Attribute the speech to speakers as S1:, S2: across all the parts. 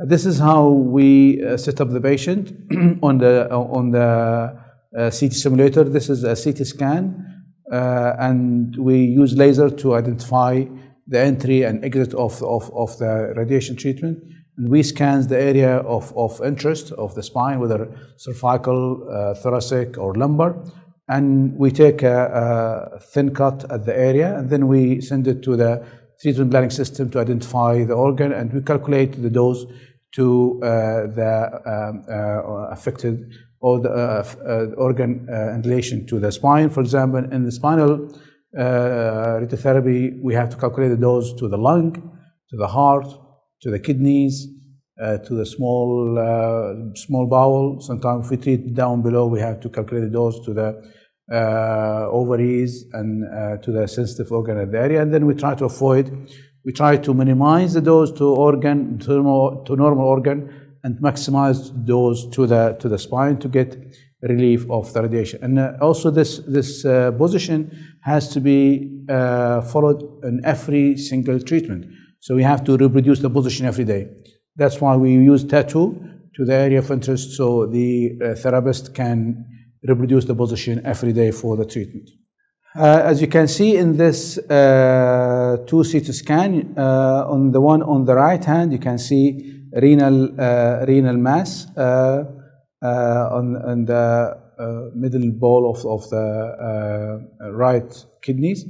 S1: This is how we set up the patient on the CT simulator. This is a CT scan, and we use laser to identify the entry and exit of the radiation treatment. And we scan the area of interest of the spine, whether cervical, thoracic, or lumbar. And we take a thin cut at the area, and then we send it to the treatment planning system to identify the organ, and we calculate the dose to the affected or the organ in relation to the spine. For example, in the spinal radiotherapy, we have to calculate the dose to the lung, to the heart, to the kidneys, to the small bowel. Sometimes if we treat down below, we have to calculate the dose to the ovaries and to the sensitive organ at the area. And then we try to minimize the dose to normal organ, and maximize the dose to the spine to get relief of the radiation. And also this position has to be followed in every single treatment. So we have to reproduce the position every day. That's why we use tattoo to the area of interest, so the therapist can reproduce the position every day for the treatment. As you can see in this 2 CT scan, on the one on the right hand, you can see renal mass on the middle ball of the right kidneys.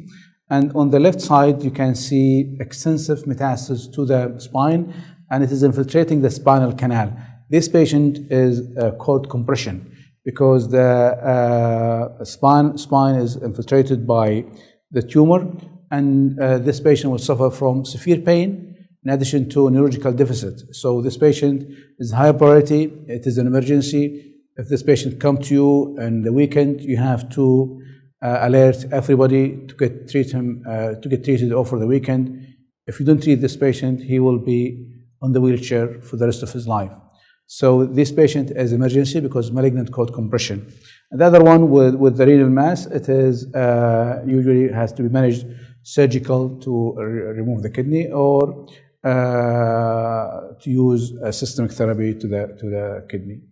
S1: And on the left side, you can see extensive metastasis to the spine, and it is infiltrating the spinal canal. This patient is called compression, because the spine is infiltrated by the tumor, and this patient will suffer from severe pain in addition to neurological deficit. So this patient is high priority. It is an emergency. If this patient comes to you on the weekend, you have to alert everybody to get treated over the weekend. If you don't treat this patient, he will be on the wheelchair for the rest of his life. So this patient is emergency because malignant cord compression. And the other one with the renal mass, it is usually has to be managed surgical to remove the kidney, or to use a systemic therapy to the kidney.